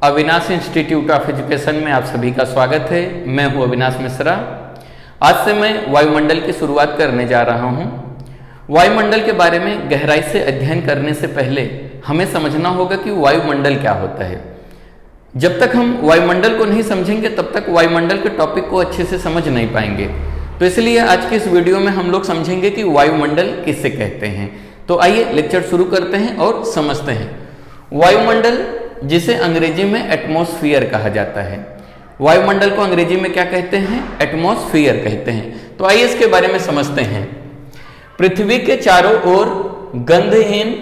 Avinash institute of education में आप सभी का स्वागत है। मैं हूं अविनाश मिश्रा। आज से मैं वायुमंडल की शुरुआत करने जा रहा हूं। वायुमंडल के बारे में गहराई से अध्ययन करने से पहले हमें समझना होगा कि वायुमंडल क्या होता है। जब तक हम वायुमंडल को नहीं समझेंगे तब तक वायुमंडल के टॉपिक को अच्छे से समझ नहीं पाएंगे। तो इसलिए आज की इस वीडियो में हम लोग समझेंगे कि वायुमंडल किसे कहते हैं। तो आइए लेक्चर शुरू करते हैं और समझते हैं। वायुमंडल, जिसे अंग्रेजी में एटमॉस्फेयर कहा जाता है। वायुमंडल को अंग्रेजी में क्या कहते हैं? एटमॉस्फेयर कहते हैं। तो आइए इसके बारे में समझते हैं। पृथ्वी के चारों ओर गंधहीन,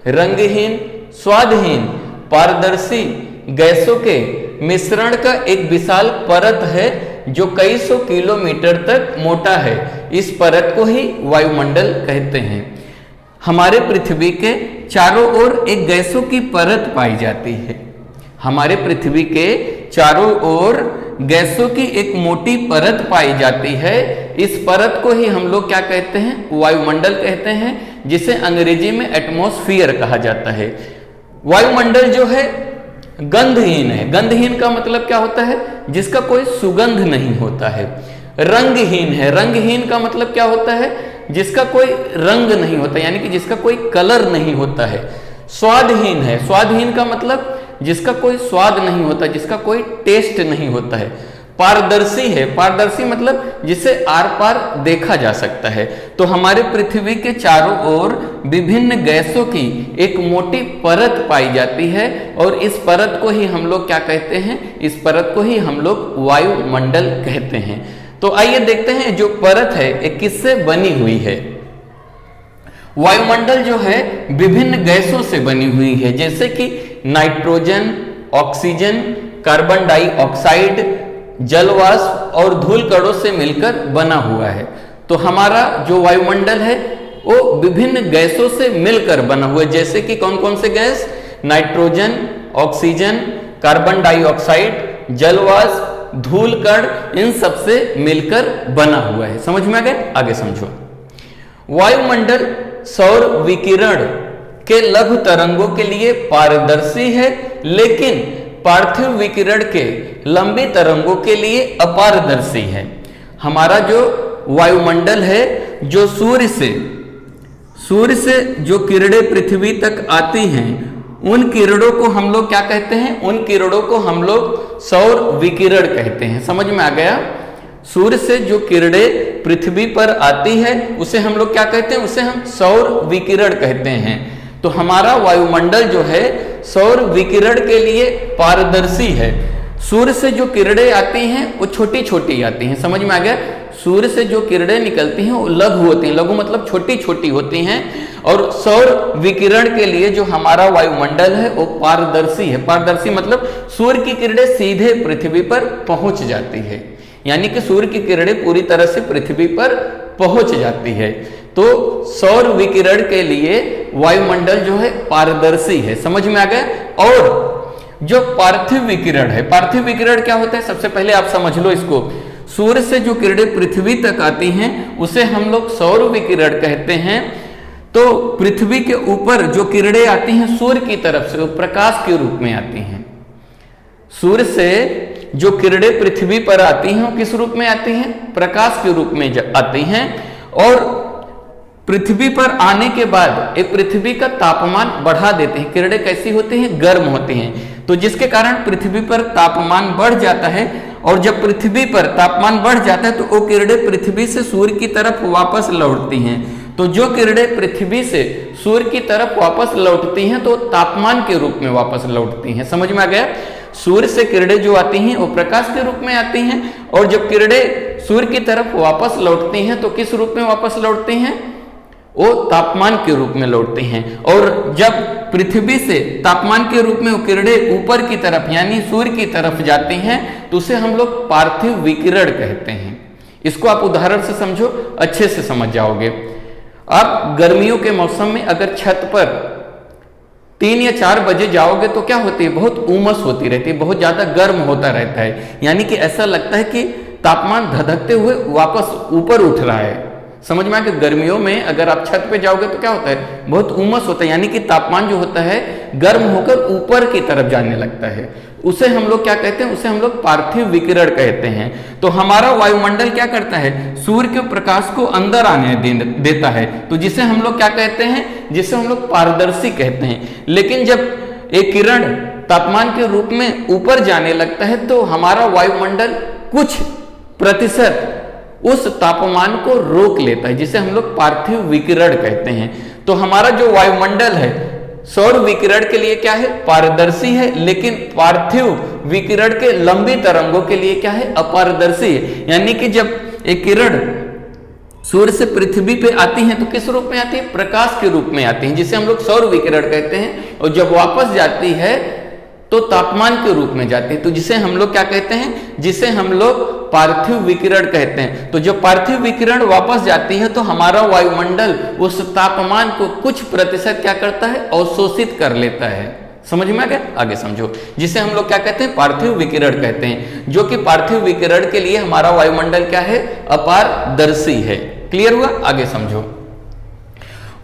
रंगहीन, स्वादहीन, पारदर्शी गैसों के मिश्रण का एक विशाल परत है जो कई सौ किलोमीटर तक मोटा है। इस परत को ही वायुमंडल कहते हैं। हमारे पृथ्वी के चारों ओर एक गैसों की परत पाई जाती है। हमारे पृथ्वी के चारों ओर गैसों की एक मोटी परत पाई जाती है। इस परत को ही हम लोग क्या कहते हैं? वायुमंडल कहते हैं, जिसे अंग्रेजी में एटमॉस्फेयर कहा जाता है। वायुमंडल जो है गंधहीन है। गंधहीन का मतलब क्या होता है? जिसका कोई सुगंध नहीं होता है। रंगहीन है। रंगहीन का मतलब क्या होता है? जिसका कोई रंग नहीं होता, यानी कि जिसका कोई कलर नहीं होता है। स्वादहीन है। स्वादहीन का मतलब जिसका कोई स्वाद नहीं होता, जिसका कोई टेस्ट नहीं होता है। पारदर्शी है। पारदर्शी मतलब जिसे आर पार देखा जा सकता है। तो हमारे पृथ्वी के चारों ओर विभिन्न गैसों की एक मोटी परत पाई जाती है और इस परत को ही हम लोग क्या कहते हैं? इस परत को ही हम लोग वायुमंडल कहते हैं। तो आइए देखते हैं जो परत है ये किससे बनी हुई है। वायुमंडल जो है विभिन्न गैसों से बनी हुई है, जैसे कि नाइट्रोजन, ऑक्सीजन, कार्बन डाइऑक्साइड, जलवाष्प और धूल कणों से मिलकर बना हुआ है। तो हमारा जो वायुमंडल है वो विभिन्न गैसों से मिलकर बना हुआ है, जैसे कि कौन कौन से gas? Nitrogen, oxygen, carbon dioxide, जलवाष्प, धूल कण, इन सब से मिलकर बना हुआ है। समझ में आ गया? आगे समझो। वायुमंडल सौर विकिरण के लघु तरंगों के लिए पारदर्शी है, लेकिन पार्थिव विकिरण के लंबी तरंगों के लिए अपारदर्शी है। हमारा जो वायुमंडल है, जो सूर्य से जो किरणें पृथ्वी तक आती हैं, उन किरणों को हम लोग क्या कहते हैं? उन किरणों को हम लोग सौर विकिरण कहते हैं। समझ में आ गया? सूर्य से जो किरणें पृथ्वी पर आती है उसे हम लोग क्या कहते हैं? उसे हम सौर विकिरण कहते हैं। तो हमारा वायुमंडल जो है सौर विकिरण के लिए पारदर्शी है। सूर्य से जो किरणें आती हैं वो छोटी छोटी आती हैं। समझ में आ गया? सूर्य से जो किरणें निकलती हैं वो लघु होती हैं। लघु मतलब छोटी छोटी होती हैं। और सौर विकिरण के लिए जो हमारा वायुमंडल है वो पारदर्शी है। पारदर्शी मतलब सूर्य की किरणें सीधे पृथ्वी पर पहुंच जाती है, यानी कि सूर्य की किरणें पूरी तरह से पृथ्वी पर पहुंच जाती है। तो सौर विकिरण के लिए वायुमंडल जो है पारदर्शी है। समझ में आ गया? और जो पार्थिव विकिरण है, पार्थिव विकिरण क्या होता है? सबसे पहले आप समझ लो इसको। सूर्य से जो किरणें पृथ्वी तक आती हैं उसे हम लोग सौर विकिरण कहते हैं। तो पृथ्वी के ऊपर जो किरणें आती हैं सूर्य की तरफ से, वो प्रकाश के रूप में आती हैं। सूर्य से जो किरणें पृथ्वी पर आती हैं वो किस रूप में आती हैं? प्रकाश के रूप में आती हैं। और पृथ्वी पर आने के बाद एक पृथ्वी का तापमान बढ़ा देते हैं। किरणें कैसी होती हैं? गर्म होती हैं। तो जिसके कारण पृथ्वी पर तापमान बढ़ जाता है। और जब पृथ्वी पर तापमान बढ़ जाता है तो वो किरणें पृथ्वी से सूर्य की तरफ वापस लौटती हैं। तो जो किरणें पृथ्वी से सूर्य की तरफ वापस लौटती हैं तो तापमान के रूप में वापस लौटती हैं। समझ में आ गया? सूर्य से किरणें जो आती हैं वो प्रकाश के रूप में आती हैं, और जब किरणें सूर्य की तरफ वापस लौटती हैं तो किस रूप में वापस लौटती हैं? वो तापमान के रूप में लौटती हैं। और जब पृथ्वी से तापमान के रूप में वो किरणें ऊपर की तरफ यानी सूर्य की तरफ जाती हैं तो उसे हम लोग पार्थिव विकिरण कहते हैं। इसको आप उदाहरण से समझो, अच्छे से समझ जाओगे। आप गर्मियों के मौसम में अगर छत पर 3 या 4 बजे जाओगे तो क्या होती है? बहुत उमस होती रहती है, बहुत ज्यादा गर्म होता रहता है। यानी कि ऐसा लगता है कि तापमान धधकते हुए वापस ऊपर उठ रहा है। समझ में आ गया। गर्मियों में अगर आप छत पे जाओगे तो क्या होता है, बहुत उमस होता है, यानी कि तापमान जो होता है गर्म होकर ऊपर की तरफ जाने लगता है। उसे हम लोग क्या कहते हैं, उसे हम लोग पार्थिव विकिरण कहते हैं। तो हमारा वायुमंडल क्या करता है, सूर्य के प्रकाश को अंदर आने देता है, तो जिसे हम लोग क्या कहते हैं, जिसे हम लोग पारदर्शी कहते हैं। लेकिन जब एक किरण तापमान के रूप में ऊपर जाने लगता है तो हमारा वायुमंडल कुछ प्रतिशत उस तापमान को रोक लेता है, जिसे हम लोग पार्थिव विकिरण कहते हैं। तो हमारा जो वायुमंडल है सौर विकिरण के लिए क्या है, पारदर्शी है, लेकिन पार्थिव विकिरण के लंबी तरंगों के लिए क्या है, अपारदर्शी है। यानी कि जब एक किरण सूर्य से पृथ्वी पे आती हैं तो किस रूप में आती है, प्रकाश के रूप में आती हैं, जिसे हम लोग सौर विकिरण कहते हैं। और जब वापस जाती है तो तापमान के रूप में जाती है, तो जिसे हम लोग क्या कहते हैं, जिसे हम लोग पार्थिव विकिरण कहते हैं। तो जब पार्थिव विकिरण वापस जाती है तो हमारा वायुमंडल उस तापमान को कुछ प्रतिशत क्या करता है, अवशोषित कर लेता है। समझ में आ गया, आगे समझो। जिसे हम लोग क्या कहते हैं, पार्थिव विकिरण कहते हैं, जो कि पार्थिव विकिरण के लिए हमारा वायुमंडल क्या है, अपारदर्शी है। क्लियर हुआ, आगे समझो।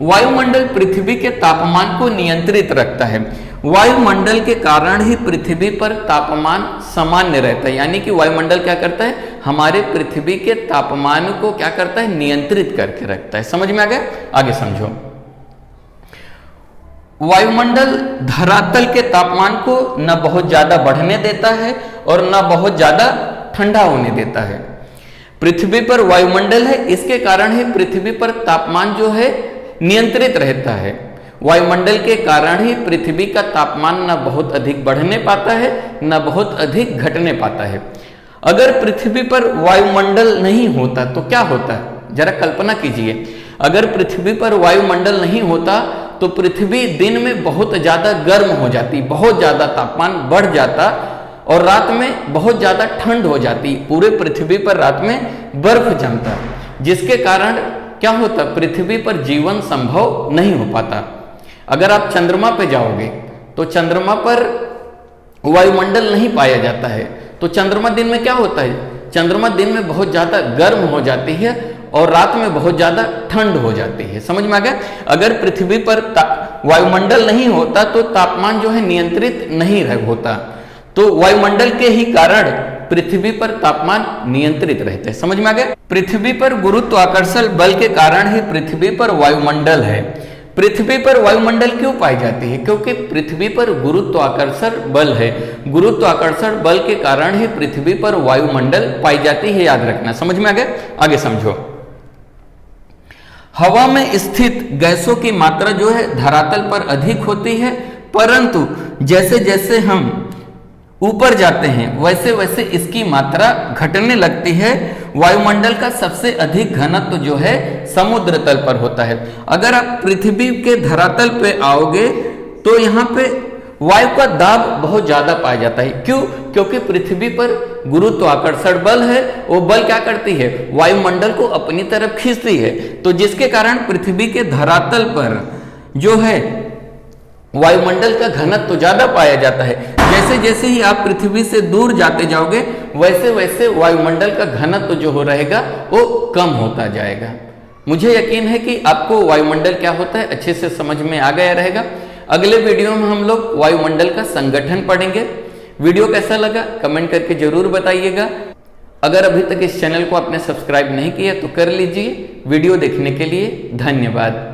वायुमंडल पृथ्वी के तापमान को नियंत्रित रखता है। वायुमंडल के कारण ही पृथ्वी पर तापमान सामान्य रहता है, यानी कि वायुमंडल क्या करता है, हमारे पृथ्वी के तापमान को क्या करता है, नियंत्रित करके रखता है। समझ में आ गया, आगे समझो। वायुमंडल धरातल के तापमान को न बहुत ज्यादा बढ़ने देता है और न बहुत ज्यादा ठंडा होने देता है। पृथ्वी पर वायुमंडल है, इसके कारण ही पृथ्वी पर तापमान जो है नियंत्रित रहता है। वायुमंडल के कारण ही पृथ्वी का तापमान न बहुत अधिक बढ़ने पाता है न बहुत अधिक घटने पाता है। अगर पृथ्वी पर वायुमंडल नहीं होता तो क्या होता है, जरा कल्पना कीजिए। अगर पृथ्वी पर वायुमंडल नहीं होता तो पृथ्वी दिन में बहुत ज्यादा गर्म हो जाती, बहुत ज्यादा तापमान बढ़ जाता और रात में बहुत ज्यादा ठंड हो जाती, पूरे पृथ्वी पर रात में बर्फ जमता, जिसके कारण क्या होता, पृथ्वी पर जीवन संभव नहीं हो पाता। अगर आप चंद्रमा पर जाओगे तो चंद्रमा पर वायुमंडल नहीं पाया जाता है, तो चंद्रमा दिन में क्या होता है, चंद्रमा दिन में बहुत ज्यादा गर्म हो जाती है और रात में बहुत ज्यादा ठंड हो जाती है। समझ में आ गया। अगर पृथ्वी पर वायुमंडल नहीं होता तो तापमान जो है नियंत्रित नहीं होता, तो वायुमंडल के ही कारण पृथ्वी पर तापमान नियंत्रित रहते हैं। समझ में आ गया। पृथ्वी पर गुरुत्वाकर्षण बल के कारण ही पृथ्वी पर वायुमंडल है। पृथ्वी पर वायुमंडल क्यों पाई जाती है, क्योंकि पृथ्वी पर गुरुत्वाकर्षण बल है। गुरुत्वाकर्षण बल के कारण ही पृथ्वी पर वायुमंडल पाई जाती है, याद रखना। समझ में आ गया, आगे समझो। हवा में स्थित गैसों की मात्रा जो है धरातल पर अधिक होती है, परंतु जैसे जैसे हम ऊपर जाते हैं वैसे वैसे इसकी मात्रा घटने लगती है। वायुमंडल का सबसे अधिक घनत्व जो है समुद्र तल पर होता है। अगर आप पृथ्वी के धरातल पे आओगे तो यहाँ पे वायु का दाब बहुत ज्यादा पाया जाता है। क्यों? क्योंकि पृथ्वी पर गुरुत्वाकर्षण बल है, वो बल क्या करती है, वायुमंडल को अपनी तरफ खींचती है, तो जिसके कारण पृथ्वी के धरातल पर जो है वायुमंडल का घनत्व तो ज्यादा पाया जाता है। जैसे जैसे ही आप पृथ्वी से दूर जाते जाओगे वैसे वैसे वायुमंडल का घनत्व जो हो रहेगा वो कम होता जाएगा। मुझे यकीन है कि आपको वायुमंडल क्या होता है अच्छे से समझ में आ गया रहेगा। अगले वीडियो में हम लोग वायुमंडल का संगठन पढ़ेंगे। वीडियो कैसा लगा कमेंट करके जरूर बताइएगा। अगर अभी तक इस चैनल को आपने सब्सक्राइब नहीं किया तो कर लीजिए। वीडियो देखने के लिए धन्यवाद।